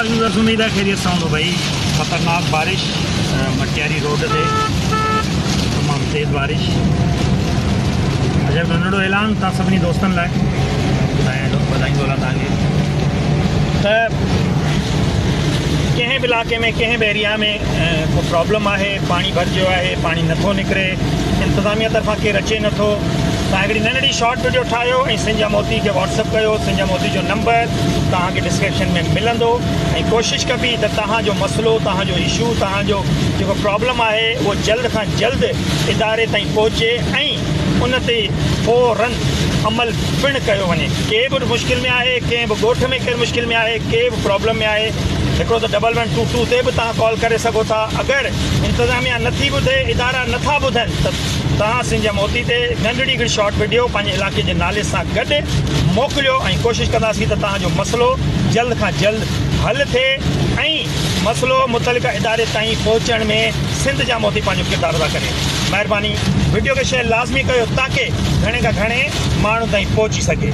Users उम्मीद है खैरियत से होंगे भाई। ख़तरनाक बारिश मटियारी रोड से तमाम तेज़ बारिश। अजब नंढड़ो ऐलान तव्हां सभिनी दोस्तनि लाइ ॿुधाईंदो रहां तव्हांखे त कंहिं बि इलाइक़े में कंहिं बि एरिया में को प्रॉब्लम आहे, पाणी भरिजियो आहे, पाणी नथो निकिरे, इंतिज़ामिया तरफ़ां केरु अचे नथो, तव्हां हिकिड़ी नंढड़ी शॉर्ट वीडियो ठाहियो ऐं सिंजा मोती खे व्हाट्सअप कयो। सिंजा मोती जो नंबर तव्हांखे डिस्क्रिप्शन में मिलंदो ऐं कोशिशि कबी त तव्हांजो मसइलो, तव्हांजो इशू, तव्हांजो जेको प्रॉब्लम आहे उहो जल्द खां जल्द इदारे ताईं पहुचे ऐं उन ते फ़ौरन अमल पिणु कयो वञे। के बि मुश्किल में आहे, कंहिं बि ॻोठ में केरु मुश्किल में आहे, के बि प्रॉब्लम में आहे, हिकिड़ो त 1112 ते बि तव्हां कॉल करे सघो था। अगरि इंतिज़ामिया नथी ॿुधे, इदारा नथा ॿुधनि त तव्हां सिंजा मोती ते नंढड़ी हिकिड़ी शॉर्ट वीडियो पंहिंजे इलाइक़े जे नाले सां गॾु मोकिलियो ऐं कोशिशि कंदासीं त तव्हांजो मसइलो जल्द खां जल्द हल थिए ऐं मसइलो मुतलिक़ इदारे ताईं पहुचण में सिंध जा मोती पंहिंजो किरदारु अदा करे। महिरबानी वीडियो खे शेयर लाज़मी कयो ताकी घणे खां घणे माण्हू ताईं पहुची सघे।